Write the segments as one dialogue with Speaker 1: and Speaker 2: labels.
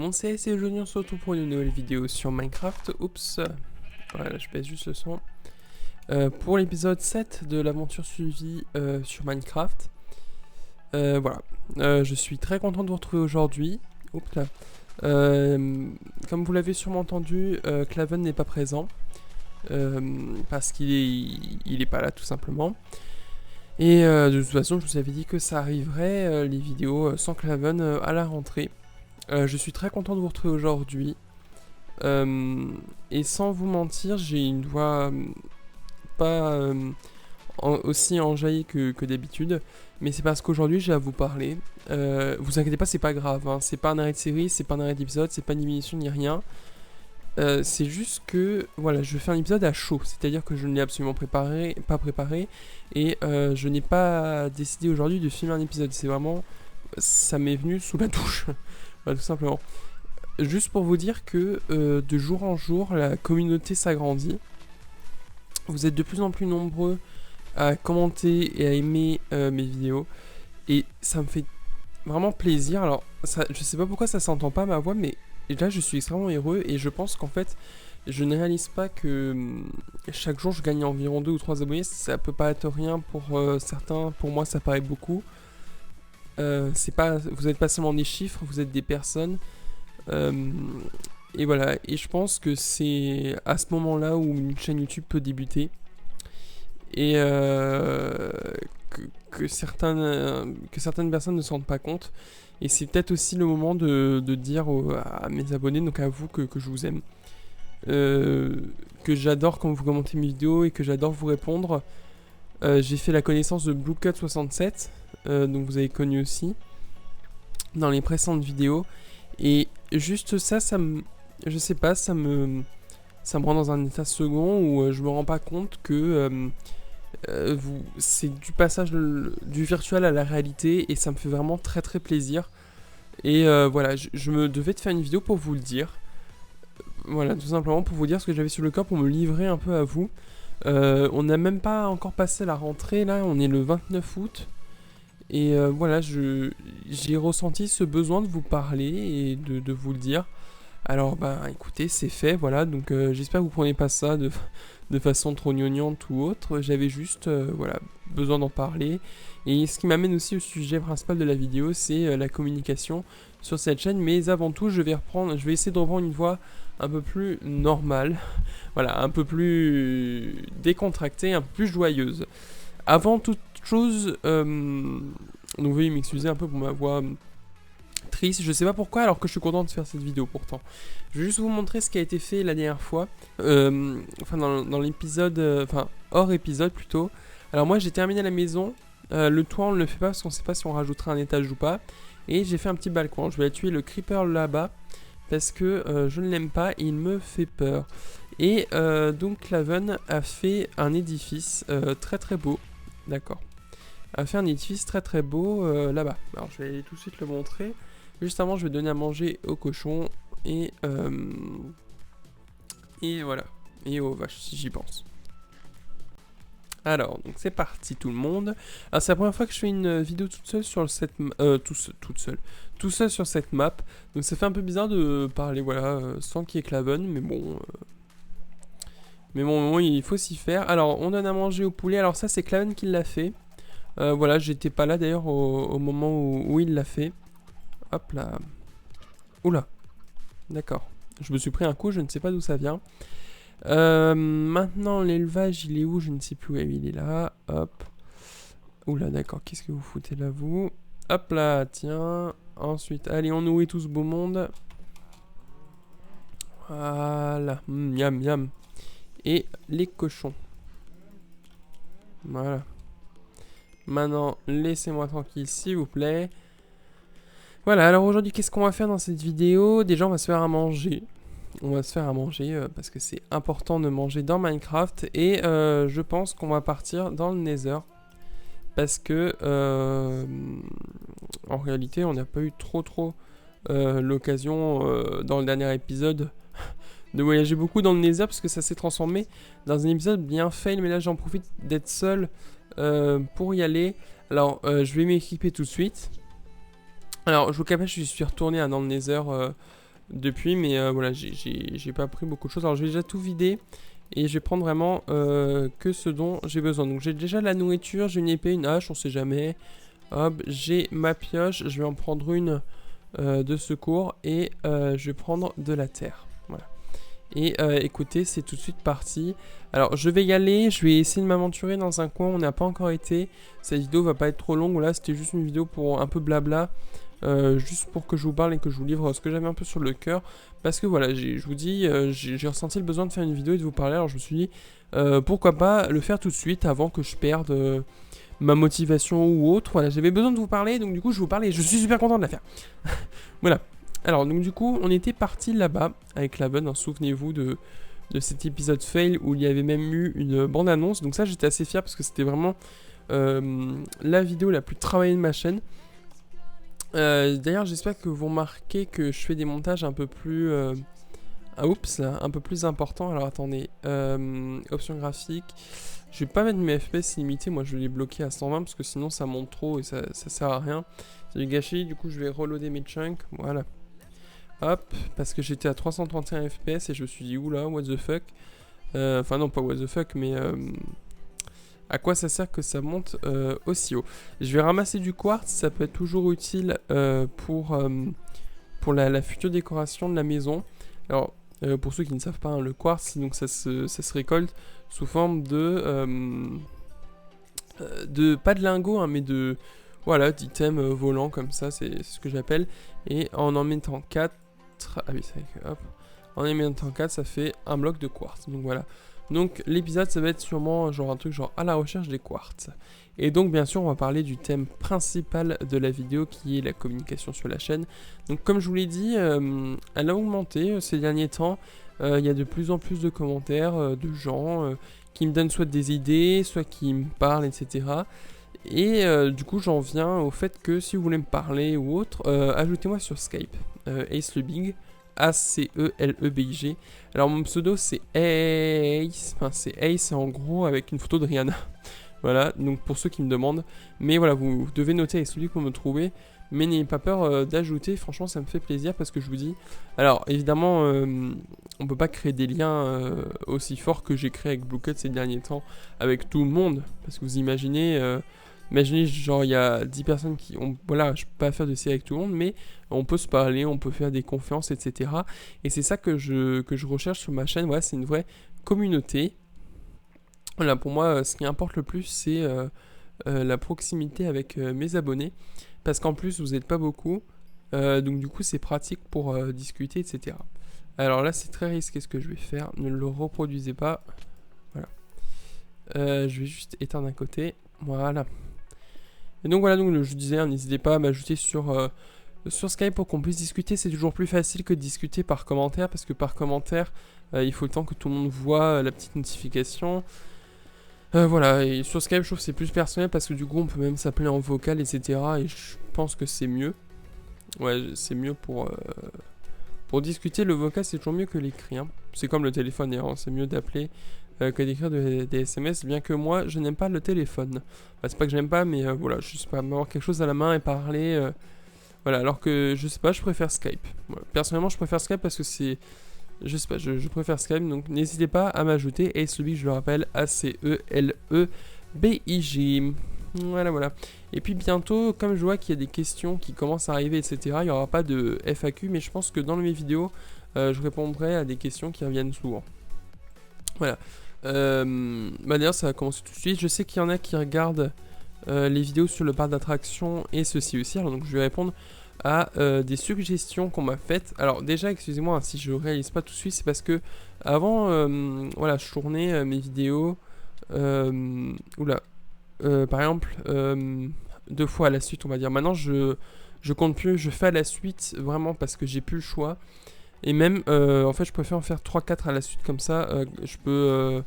Speaker 1: monde, c'est aujourd'hui on se retrouve pour une nouvelle vidéo sur Minecraft. Oups, voilà, je baisse juste le son. Pour l'épisode 7 de l'aventure suivie sur Minecraft. Voilà, je suis très content de vous retrouver aujourd'hui. Oups là. Comme vous l'avez sûrement entendu, Claven n'est pas présent. Parce qu'il est pas là tout simplement. Et de toute façon, je vous avais dit que ça arriverait, les vidéos sans Claven à la rentrée. Je suis très content de vous retrouver aujourd'hui. Et sans vous mentir, j'ai une voix pas aussi enjaillée que d'habitude. Mais c'est parce qu'aujourd'hui j'ai à vous parler. Vous inquiétez pas, c'est pas grave. Hein. C'est pas un arrêt de série, c'est pas un arrêt d'épisode, c'est pas une diminution ni rien. C'est juste que voilà, je fais un épisode à chaud, c'est-à-dire que je ne l'ai absolument pas préparé, et je n'ai pas décidé aujourd'hui de filmer un épisode. C'est vraiment, ça m'est venu sous la douche, voilà, tout simplement. Juste pour vous dire que de jour en jour, la communauté s'agrandit. Vous êtes de plus en plus nombreux à commenter et à aimer mes vidéos, et ça me fait vraiment plaisir. Alors, ça, je sais pas pourquoi ça s'entend pas ma voix, mais là je suis extrêmement heureux, et je pense qu'en fait je ne réalise pas que chaque jour je gagne environ 2 ou 3 abonnés. Ça peut pas être rien pour certains, pour moi ça paraît beaucoup. C'est pas, vous n'êtes pas seulement des chiffres, vous êtes des personnes. Et voilà, et je pense que c'est à ce moment là où une chaîne YouTube peut débuter, et que certaines personnes ne se rendent pas compte. Et c'est peut-être aussi le moment de dire à mes abonnés, donc à vous, que je vous aime. Que j'adore quand vous commentez mes vidéos et que j'adore vous répondre. J'ai fait la connaissance de BlueCut67, donc vous avez connu aussi dans les précédentes vidéos. Et juste ça, je sais pas, ça me rend dans un état second où je me rends pas compte que c'est du passage du virtuel à la réalité, et ça me fait vraiment très très plaisir. Et voilà, je me devais de faire une vidéo pour vous le dire. Voilà, tout simplement pour vous dire ce que j'avais sur le corps, pour me livrer un peu à vous. On n'a même pas encore passé la rentrée, là, on est le 29 août. Et voilà, j'ai ressenti ce besoin de vous parler et de vous le dire. Alors, bah écoutez, c'est fait, voilà, donc j'espère que vous prenez pas ça de façon trop gnognotte ou autre. J'avais juste, voilà, besoin d'en parler. Et ce qui m'amène aussi au sujet principal de la vidéo, c'est la communication sur cette chaîne. Mais avant tout, je vais essayer de reprendre une voix un peu plus normale, voilà, un peu plus décontractée, un peu plus joyeuse. Avant toute chose, donc veuillez m'excuser un peu pour ma voix triste, je sais pas pourquoi, alors que je suis content de faire cette vidéo pourtant. Je vais juste vous montrer ce qui a été fait la dernière fois, enfin dans l'épisode, enfin hors épisode plutôt. Alors moi j'ai terminé la maison, le toit on ne le fait pas parce qu'on sait pas si on rajoutera un étage ou pas, et j'ai fait un petit balcon. Je vais tuer le creeper là-bas parce que je ne l'aime pas et il me fait peur. Et donc Claven a fait un édifice très très beau, d'accord, a fait un édifice très très beau là-bas. Alors je vais aller tout de suite le montrer. Juste avant, je vais donner à manger aux cochons et voilà, et aux vaches si j'y pense. Alors, donc c'est parti tout le monde. Alors c'est la première fois que je fais une vidéo toute seule sur cette tout seul sur cette map. Donc ça fait un peu bizarre de parler, voilà, sans qu'il y ait Claven, mais bon. Il faut s'y faire. Alors, on donne à manger au poulet. Alors ça, c'est Claven qui l'a fait. Voilà, j'étais pas là d'ailleurs au moment où il l'a fait. Hop là. Oula. D'accord. Je me suis pris un coup, je ne sais pas d'où ça vient. Maintenant, l'élevage, il est où? Je ne sais plus. Il est là. Hop. Oula, d'accord. Qu'est-ce que vous foutez là, vous? Hop là, tiens. Ensuite, allez, on nourrit tout ce beau monde. Voilà. Miam, miam. Et les cochons. Voilà. Maintenant, laissez-moi tranquille, s'il vous plaît. Voilà, alors aujourd'hui, qu'est-ce qu'on va faire dans cette vidéo? Déjà, on va se faire à manger. On va se faire à manger parce que c'est important de manger dans Minecraft. Et je pense qu'on va partir dans le Nether. Parce que, en réalité, on n'a pas eu trop l'occasion dans le dernier épisode de voyager beaucoup dans le Nether. Parce que ça s'est transformé dans un épisode bien fail. Mais là, j'en profite d'être seul pour y aller. Alors, je vais m'équiper tout de suite. Alors, je vous cache, je suis retourné dans le Nether depuis, mais voilà, j'ai pas pris beaucoup de choses. Alors je vais déjà tout vider et je vais prendre vraiment que ce dont j'ai besoin. Donc j'ai déjà la nourriture, j'ai une épée, une hache, on sait jamais. Hop, j'ai ma pioche, je vais en prendre une de secours et je vais prendre de la terre. Voilà. Et écoutez, c'est tout de suite parti. Alors je vais y aller, je vais essayer de m'aventurer dans un coin où on n'a pas encore été. Cette vidéo va pas être trop longue, là c'était juste une vidéo pour un peu blabla. Juste pour que je vous parle et que je vous livre ce que j'avais un peu sur le cœur. Parce que voilà, je vous dis, j'ai ressenti le besoin de faire une vidéo et de vous parler. Alors je me suis dit, pourquoi pas le faire tout de suite avant que je perde ma motivation ou autre. Voilà, j'avais besoin de vous parler, donc du coup je vous parle et je suis super content de la faire. Voilà. Alors donc du coup, on était parti là-bas avec la bonne, hein, souvenez-vous de cet épisode fail où il y avait même eu une bande-annonce. Donc ça, j'étais assez fier parce que c'était vraiment la vidéo la plus travaillée de ma chaîne. D'ailleurs, j'espère que vous remarquez que je fais des montages un peu plus... un peu plus importants. Alors attendez, options graphiques. Je vais pas mettre mes FPS limités, moi je vais les bloquer à 120 parce que sinon ça monte trop et ça sert à rien. C'est du gâchis, du coup je vais reloader mes chunks, voilà. Hop, parce que j'étais à 331 FPS et je me suis dit oula, what the fuck. Enfin non, pas what the fuck, mais à quoi ça sert que ça monte aussi haut. Je vais ramasser du quartz, ça peut être toujours utile pour la future décoration de la maison. Alors, pour ceux qui ne savent pas, hein, le quartz, donc ça se récolte sous forme de pas de lingots, hein, mais de voilà, d'items volants comme ça, c'est ce que j'appelle. Et en mettant 4, ah oui, c'est vrai que hop, en mettant 4, ça fait un bloc de quartz. Donc voilà. Donc l'épisode, ça va être sûrement genre un truc genre à la recherche des quartz. Et donc bien sûr, on va parler du thème principal de la vidéo qui est la communication sur la chaîne. Donc comme je vous l'ai dit, elle a augmenté ces derniers temps. Il y a de plus en plus de commentaires de gens qui me donnent soit des idées, soit qui me parlent, etc. Et du coup, j'en viens au fait que si vous voulez me parler ou autre, ajoutez-moi sur Skype, AceLebig, A-C-E-L-E-B-I-G. Alors mon pseudo c'est Ace, enfin c'est Ace en gros avec une photo de Rihanna. Voilà, donc pour ceux qui me demandent. Mais voilà, vous devez noter AceLebig pour me trouver. Mais n'ayez pas peur d'ajouter, franchement ça me fait plaisir parce que je vous dis... Alors évidemment, on peut pas créer des liens aussi forts que j'ai créé avec Bluecut ces derniers temps avec tout le monde. Parce que vous imaginez... Imaginez, genre, il y a 10 personnes qui ont... Voilà, je peux pas faire de série avec tout le monde, mais on peut se parler, on peut faire des conférences, etc. Et c'est ça que je recherche sur ma chaîne. Voilà, c'est une vraie communauté. Voilà, pour moi, ce qui importe le plus, c'est la proximité avec mes abonnés. Parce qu'en plus, vous n'êtes pas beaucoup. Donc, du coup, c'est pratique pour discuter, etc. Alors là, c'est très risqué ce que je vais faire. Ne le reproduisez pas. Voilà. Je vais juste éteindre d'un côté. Voilà. Et donc voilà, donc je disais, hein, n'hésitez pas à m'ajouter sur Skype pour qu'on puisse discuter. C'est toujours plus facile que de discuter par commentaire, parce que par commentaire, il faut le temps que tout le monde voit la petite notification. Voilà, et sur Skype, je trouve que c'est plus personnel, parce que du coup, on peut même s'appeler en vocal, etc. Et je pense que c'est mieux. Ouais, c'est mieux pour discuter. Le vocal, c'est toujours mieux que l'écrit. Hein. C'est comme le téléphone, hein, c'est mieux d'appeler que d'écrire des SMS, bien que moi je n'aime pas le téléphone. Enfin, c'est pas que j'aime pas, mais voilà, je sais pas, avoir quelque chose à la main et parler. Voilà, alors que je sais pas, je préfère Skype. Voilà. Personnellement, je préfère Skype parce que c'est. Je sais pas, je préfère Skype, donc n'hésitez pas à m'ajouter. AceLebig, je le rappelle, A-C-E-L-E-B-I-G. Voilà, voilà. Et puis bientôt, comme je vois qu'il y a des questions qui commencent à arriver, etc., il n'y aura pas de FAQ, mais je pense que dans mes vidéos, je répondrai à des questions qui reviennent souvent. Voilà. D'ailleurs, ça va commencer tout de suite. Je sais qu'il y en a qui regardent les vidéos sur le parc d'attractions et ceci aussi. Alors, donc, je vais répondre à des suggestions qu'on m'a faites. Alors, déjà, excusez-moi hein, si je réalise pas tout de suite, c'est parce que avant, voilà, je tournais mes vidéos. Oula. Par exemple, 2 fois à la suite, on va dire. Maintenant, je compte plus. Je fais à la suite vraiment parce que j'ai plus le choix. Et même, en fait, je préfère en faire 3-4 à la suite, comme ça, je peux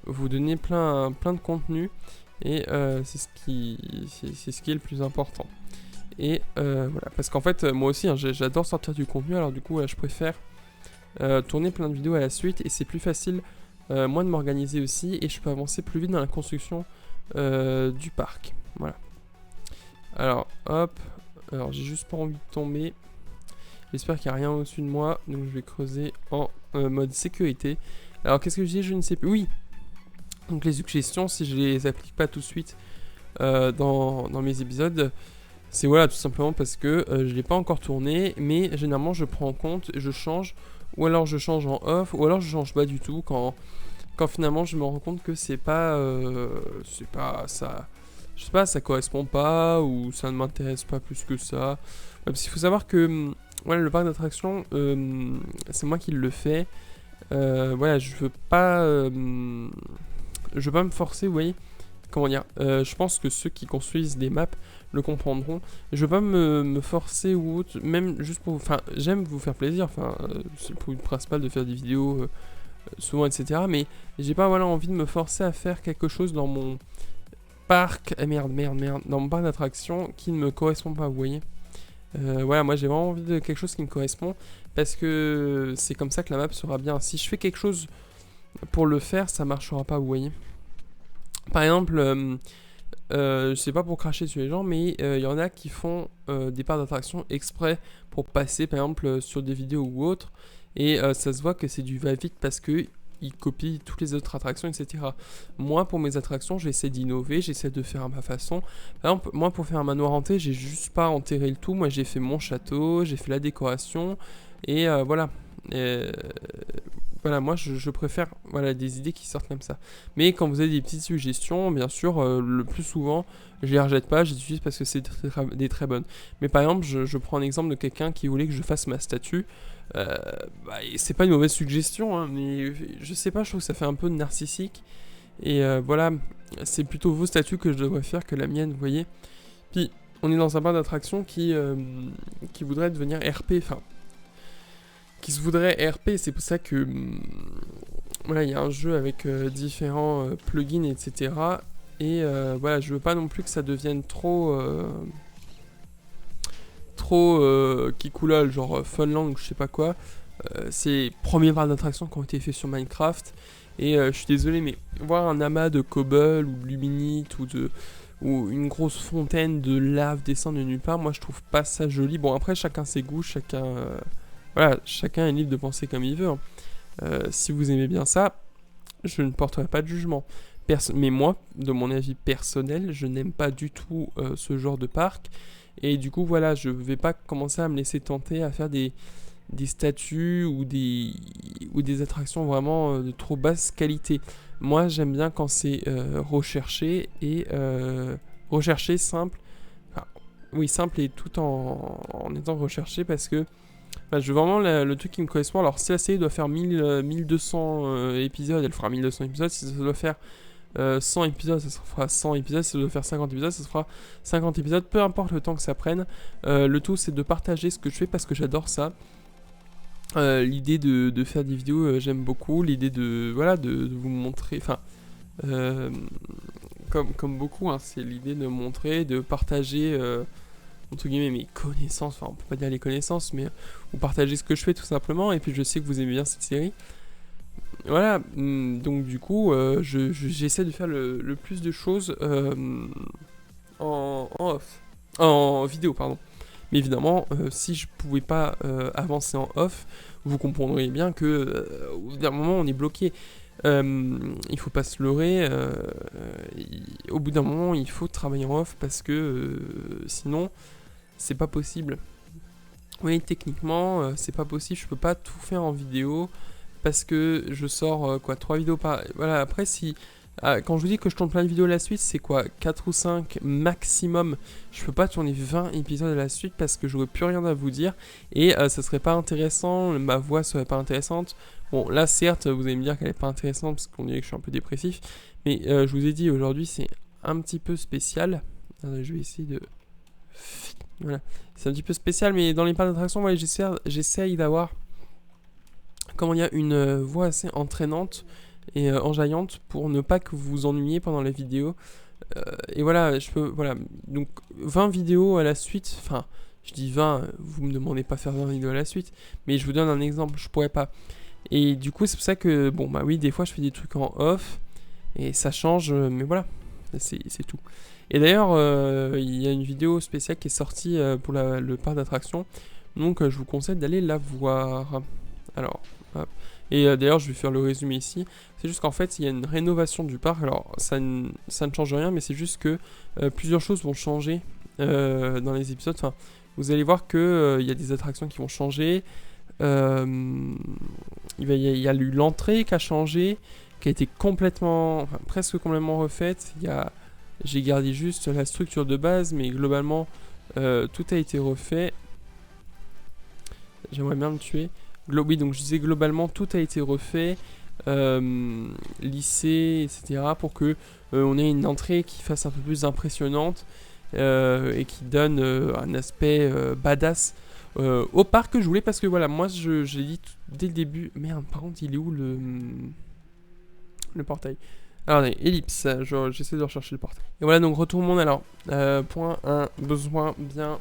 Speaker 1: vous donner plein de contenu, et c'est ce qui est le plus important. Et voilà, parce qu'en fait, moi aussi, hein, j'adore sortir du contenu, alors du coup, je préfère tourner plein de vidéos à la suite, et c'est plus facile, moi, de m'organiser aussi, et je peux avancer plus vite dans la construction du parc. Voilà. Alors, hop, alors j'ai juste pas envie de tomber. J'espère qu'il n'y a rien au-dessus de moi, donc je vais creuser en mode sécurité. Alors qu'est-ce que je dis? Je ne sais plus. Oui, donc les suggestions, si je les applique pas tout de suite dans mes épisodes, c'est voilà, tout simplement parce que je ne l'ai pas encore tourné, mais généralement je prends en compte, je change, ou alors je change en off, ou alors je change pas du tout quand finalement je me rends compte que c'est pas ça, je sais pas, ça correspond pas, ou ça ne m'intéresse pas plus que ça. Parce qu'il faut savoir que voilà, le parc d'attractions, c'est moi qui le fais. Voilà, je veux pas me forcer, vous voyez. Comment dire, je pense que ceux qui construisent des maps le comprendront. Je veux pas me forcer ou autre, même juste pour... Enfin, j'aime vous faire plaisir, enfin, c'est le but principal de faire des vidéos souvent, etc. Mais j'ai pas voilà, envie de me forcer à faire quelque chose dans mon parc... merde, dans mon parc d'attractions qui ne me correspond pas, vous voyez. Voilà, moi j'ai vraiment envie de quelque chose qui me correspond, parce que c'est comme ça que la map sera bien. Si je fais quelque chose pour le faire, ça marchera pas, vous voyez. Par exemple, je sais pas pour cracher sur les gens, mais il y en a qui font des parcs d'attraction exprès pour passer, par exemple, sur des vidéos ou autres, et ça se voit que c'est du va-vite parce que ils copient toutes les autres attractions, etc. Moi, pour mes attractions, j'essaie d'innover, j'essaie de faire à ma façon. Par exemple, moi, pour faire un manoir hanté, j'ai juste pas enterré le tout. Moi, j'ai fait mon château, j'ai fait la décoration, et voilà. Voilà, moi je préfère voilà, des idées qui sortent comme ça. Mais quand vous avez des petites suggestions, bien sûr, le plus souvent, je les rejette pas, je les utilise parce que c'est des très bonnes. Mais par exemple, je prends un exemple de quelqu'un qui voulait que je fasse ma statue. C'est pas une mauvaise suggestion, hein, mais je sais pas, je trouve que ça fait un peu narcissique. Et voilà, c'est plutôt vos statues que je devrais faire que la mienne, vous voyez. Puis, on est dans un parc d'attraction qui voudrait devenir RP, enfin qui se voudrait RP, c'est pour ça que voilà, il y a un jeu avec différents plugins, etc. Et voilà, je veux pas non plus que ça devienne trop kikoulol, genre Funland ou je sais pas quoi. C'est premiers parcs d'attraction qui ont été faits sur Minecraft. Et je suis désolé, mais voir un amas de cobble ou de luminite ou une grosse fontaine de lave descendre de nulle part, moi je trouve pas ça joli. Bon, après, chacun ses goûts, voilà, chacun est libre de penser comme il veut. Hein. Si vous aimez bien ça, je ne porterai pas de jugement. Mais moi, de mon avis personnel, je n'aime pas du tout ce genre de parc. Et du coup, voilà, je vais pas commencer à me laisser tenter à faire des statues ou des attractions vraiment de trop basse qualité. Moi, j'aime bien quand c'est recherché et recherché, simple. Enfin, oui, simple et tout en étant recherché parce que je veux vraiment le truc qui me correspond. Alors, si la série doit faire 1200 épisodes, elle fera 1200 épisodes. Si ça doit faire 100 épisodes, ça se fera 100 épisodes. Si ça doit faire 50 épisodes, ça se fera 50 épisodes. Peu importe le temps que ça prenne. Le tout, c'est de partager ce que je fais parce que j'adore ça. L'idée de faire des vidéos, j'aime beaucoup. L'idée de vous montrer. Enfin, comme beaucoup, hein, c'est l'idée de montrer, de partager. Entre guillemets mes connaissances, enfin on peut pas dire les connaissances, mais vous partagez ce que je fais tout simplement, et puis je sais que vous aimez bien cette série. Voilà, donc du coup, j'essaie de faire le plus de choses en vidéo, pardon. Mais évidemment, si je pouvais pas avancer en off, vous comprendriez bien que au bout d'un moment on est bloqué. Il faut pas se leurrer. Au bout d'un moment, il faut travailler en off parce que sinon, c'est pas possible. Oui, techniquement, c'est pas possible. Je peux pas tout faire en vidéo parce que je sors 3 vidéos par. Voilà. Après, si quand je vous dis que je tourne plein de vidéos à la suite, c'est 4 ou 5 maximum. Je peux pas tourner 20 épisodes à la suite parce que j'aurais plus rien à vous dire et ça serait pas intéressant. Ma voix serait pas intéressante. Bon, là, certes, vous allez me dire qu'elle est pas intéressante parce qu'on dirait que je suis un peu dépressif. Mais je vous ai dit, aujourd'hui, c'est un petit peu spécial. Je vais essayer de... Voilà. C'est un petit peu spécial, mais dans les parcs d'attraction, ouais, j'essaye d'avoir... Comment dire, une voix assez entraînante et enjaillante pour ne pas que vous vous ennuyiez pendant la vidéo. Et voilà, voilà. Donc, 20 vidéos à la suite. Enfin, je dis 20, vous me demandez pas faire 20 vidéos à la suite. Mais je vous donne un exemple, je pourrais pas. Et du coup, c'est pour ça que, bon, bah oui, des fois, je fais des trucs en off, et ça change, mais voilà, c'est tout. Et d'ailleurs, il y a une vidéo spéciale qui est sortie pour le parc d'attractions. Donc je vous conseille d'aller la voir. Alors, hop. Et d'ailleurs, je vais faire le résumé ici. C'est juste qu'en fait, il y a une rénovation du parc. Alors, ça ne change rien, mais c'est juste que plusieurs choses vont changer dans les épisodes. Enfin, vous allez voir que il y a des attractions qui vont changer. Il y a eu l'entrée qui a changé, qui a été presque complètement refaite. J'ai gardé juste la structure de base, mais globalement, tout a été refait. J'aimerais bien me tuer. Oui, donc je disais globalement, tout a été refait. Lissé, etc. pour que on ait une entrée qui fasse un peu plus impressionnante et qui donne un aspect badass au parc que je voulais. Parce que voilà, moi je l'ai dit dès le début. Merde, par contre, il est où le portail? Alors, ellipse, j'essaie de rechercher le portail. Et voilà, donc retournons alors. Point 1, besoin bien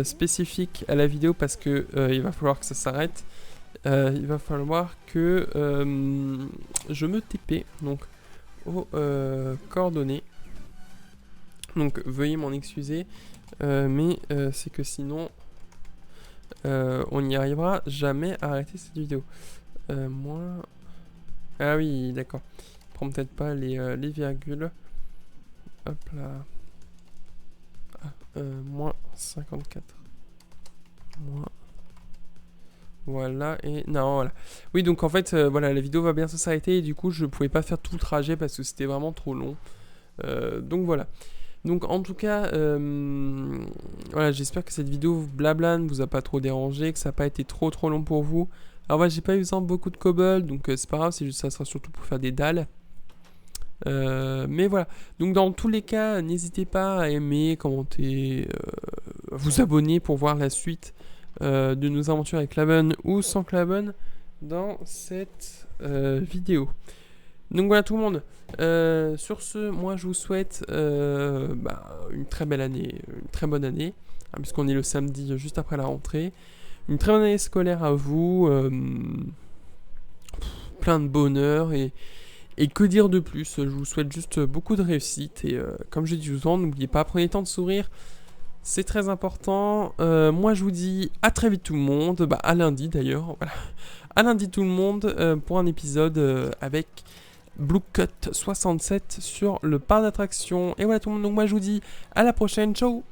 Speaker 1: spécifique à la vidéo parce que il va falloir que ça s'arrête. Il va falloir que je me TP donc aux coordonnées. Donc veuillez m'en excuser, mais c'est que sinon on n'y arrivera jamais à arrêter cette vidéo. Ah oui, d'accord. Prends peut-être pas les virgules. Hop là. Moins 54. Moins. Voilà, et non, voilà. Oui, donc en fait, voilà, la vidéo va bientôt s'arrêter et du coup, je pouvais pas faire tout le trajet parce que c'était vraiment trop long. Donc voilà. Donc en tout cas, voilà, j'espère que cette vidéo blabla ne vous a pas trop dérangé, que ça n'a pas été trop long pour vous. Alors voilà, j'ai pas eu besoin de beaucoup de cobble, donc c'est pas grave, ça sera surtout pour faire des dalles. Mais voilà, donc dans tous les cas, n'hésitez pas à aimer, commenter, vous abonner pour voir la suite de nos aventures avec Claven ou sans Claven dans cette vidéo. Donc voilà tout le monde, sur ce, moi je vous souhaite une très belle année, une très bonne année, hein, puisqu'on est le samedi juste après la rentrée. Une très bonne année scolaire à vous, plein de bonheur et que dire de plus. Je vous souhaite juste beaucoup de réussite et comme je dis souvent, n'oubliez pas, prenez le temps de sourire, c'est très important. Moi je vous dis à très vite tout le monde, à lundi d'ailleurs, voilà. À lundi tout le monde pour un épisode avec Bluecut 67 sur le parc d'attractions. Et voilà tout le monde, donc moi je vous dis à la prochaine, ciao.